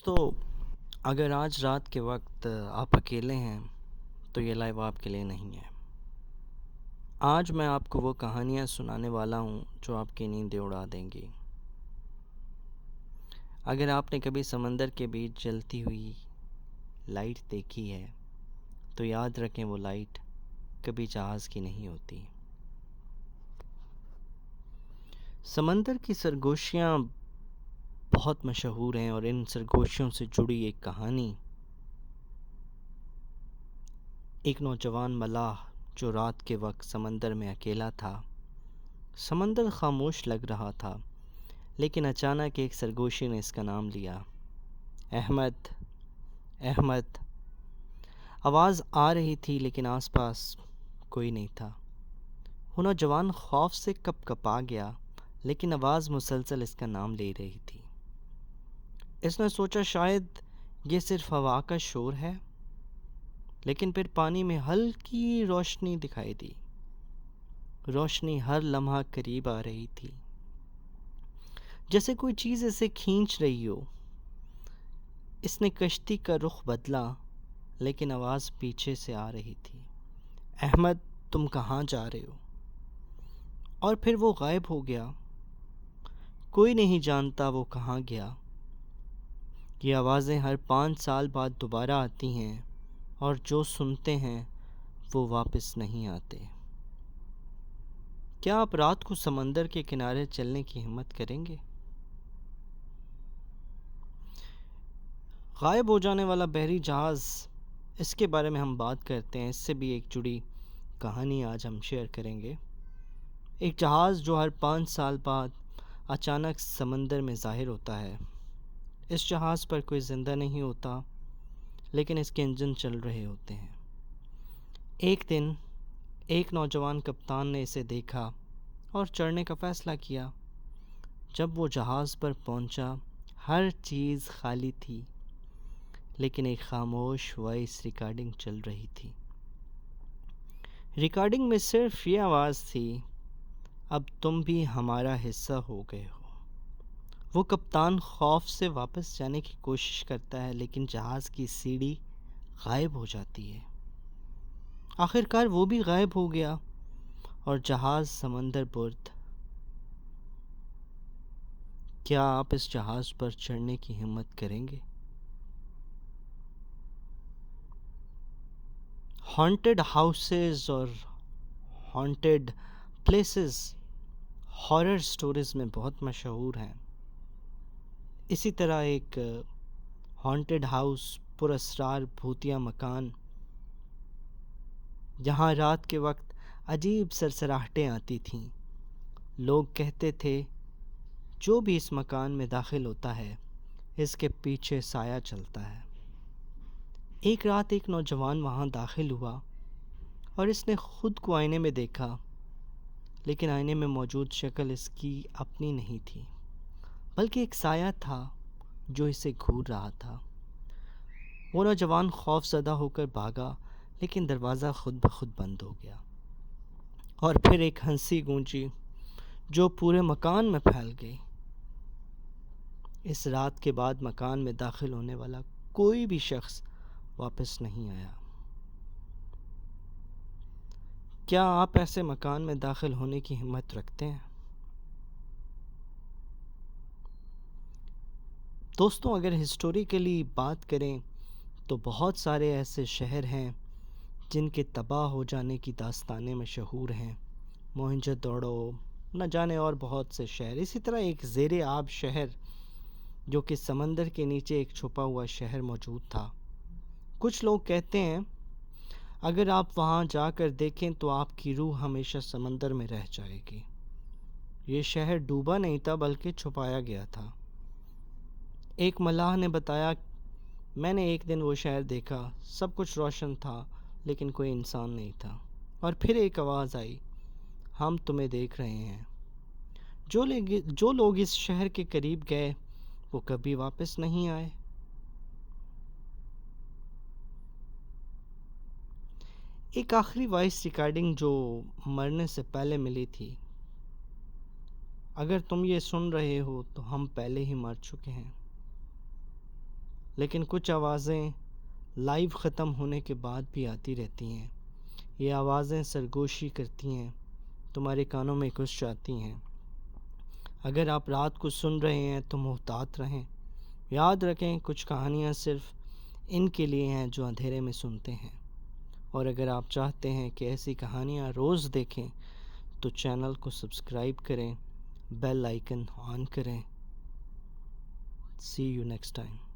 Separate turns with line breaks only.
دوستو، اگر آج رات کے وقت آپ اکیلے ہیں تو یہ لائیو آپ کے لیے نہیں ہے۔ آج میں آپ کو وہ کہانیاں سنانے والا ہوں جو آپ کی نیندیں اڑا دیں گی۔ اگر آپ نے کبھی سمندر کے بیچ جلتی ہوئی لائٹ دیکھی ہے تو یاد رکھیں وہ لائٹ کبھی جہاز کی نہیں ہوتی۔ سمندر کی سرگوشیاں بہت مشہور ہیں اور ان سرگوشیوں سے جڑی ایک کہانی ایک نوجوان ملاح جو رات کے وقت سمندر میں اکیلا تھا۔ سمندر خاموش لگ رہا تھا، لیکن اچانک ایک سرگوشی نے اس کا نام لیا۔ احمد، احمد۔ آواز آ رہی تھی لیکن آس پاس کوئی نہیں تھا۔ وہ نوجوان خوف سے کپ کپا گیا، لیکن آواز مسلسل اس کا نام لے رہی تھی۔ اس نے سوچا شاید یہ صرف ہوا کا شور ہے، لیکن پھر پانی میں ہلکی روشنی دکھائی دی۔ روشنی ہر لمحہ قریب آ رہی تھی، جیسے کوئی چیز اسے کھینچ رہی ہو۔ اس نے کشتی کا رخ بدلا، لیکن آواز پیچھے سے آ رہی تھی، احمد تم کہاں جا رہے ہو؟ اور پھر وہ غائب ہو گیا۔ کوئی نہیں جانتا وہ کہاں گیا۔ یہ آوازیں ہر 5 سال بعد دوبارہ آتی ہیں، اور جو سنتے ہیں وہ واپس نہیں آتے۔ کیا آپ رات کو سمندر کے کنارے چلنے کی ہمت کریں گے؟ غائب ہو جانے والا بحری جہاز، اس کے بارے میں ہم بات کرتے ہیں۔ اس سے بھی ایک جڑی کہانی آج ہم شیئر کریں گے۔ ایک جہاز جو ہر 5 سال بعد اچانک سمندر میں ظاہر ہوتا ہے۔ اس جہاز پر کوئی زندہ نہیں ہوتا، لیکن اس کے انجن چل رہے ہوتے ہیں۔ ایک دن ایک نوجوان کپتان نے اسے دیکھا اور چڑھنے کا فیصلہ کیا۔ جب وہ جہاز پر پہنچا، ہر چیز خالی تھی، لیکن ایک خاموش وائس ریکارڈنگ چل رہی تھی۔ ریکارڈنگ میں صرف یہ آواز تھی، اب تم بھی ہمارا حصہ ہو گئے ہو۔ وہ کپتان خوف سے واپس جانے کی کوشش کرتا ہے، لیکن جہاز کی سیڑھی غائب ہو جاتی ہے۔ آخرکار وہ بھی غائب ہو گیا اور جہاز سمندر برد۔ کیا آپ اس جہاز پر چڑھنے کی ہمت کریں گے؟ ہانٹڈ ہاؤسز اور ہانٹڈ پلیسز ہارر سٹوریز میں بہت مشہور ہیں۔ اسی طرح ایک ہانٹڈ ہاؤس، پر اسرار بھوتیا مکان، جہاں رات کے وقت عجیب سرسراہٹیں آتی تھیں۔ لوگ کہتے تھے جو بھی اس مکان میں داخل ہوتا ہے، اس کے پیچھے سایہ چلتا ہے۔ ایک رات ایک نوجوان وہاں داخل ہوا اور اس نے خود کو آئینے میں دیکھا، لیکن آئینے میں موجود شکل اس کی اپنی نہیں تھی، بلکہ ایک سایہ تھا جو اسے گھور رہا تھا۔ وہ نوجوان خوف زدہ ہو کر بھاگا، لیکن دروازہ خود بخود بند ہو گیا، اور پھر ایک ہنسی گونجی جو پورے مکان میں پھیل گئی۔ اس رات کے بعد مکان میں داخل ہونے والا کوئی بھی شخص واپس نہیں آیا۔ کیا آپ ایسے مکان میں داخل ہونے کی ہمت رکھتے ہیں؟ دوستوں، اگر ہسٹوریکلی بات کریں تو بہت سارے ایسے شہر ہیں جن کے تباہ ہو جانے کی داستانیں مشہور ہیں۔ موہنجو دڑو، نہ جانے اور بہت سے شہر۔ اسی طرح ایک زیر آب شہر جو کہ سمندر کے نیچے ایک چھپا ہوا شہر موجود تھا۔ کچھ لوگ کہتے ہیں اگر آپ وہاں جا کر دیکھیں تو آپ کی روح ہمیشہ سمندر میں رہ جائے گی۔ یہ شہر ڈوبا نہیں تھا بلکہ چھپایا گیا تھا۔ ایک ملاح نے بتایا، میں نے ایک دن وہ شہر دیکھا، سب کچھ روشن تھا لیکن کوئی انسان نہیں تھا، اور پھر ایک آواز آئی، ہم تمہیں دیکھ رہے ہیں۔ جو لوگ اس شہر کے قریب گئے وہ کبھی واپس نہیں آئے۔ ایک آخری وائس ریکارڈنگ جو مرنے سے پہلے ملی تھی، اگر تم یہ سن رہے ہو تو ہم پہلے ہی مر چکے ہیں۔ لیکن کچھ آوازیں لائیو ختم ہونے کے بعد بھی آتی رہتی ہیں۔ یہ آوازیں سرگوشی کرتی ہیں، تمہارے کانوں میں گھس جاتی ہیں۔ اگر آپ رات کو سن رہے ہیں تو محتاط رہیں۔ یاد رکھیں کچھ کہانیاں صرف ان کے لیے ہیں جو اندھیرے میں سنتے ہیں، اور اگر آپ چاہتے ہیں کہ ایسی کہانیاں روز دیکھیں تو چینل کو سبسکرائب کریں، بیل آئیکن آن کریں۔ See you next time.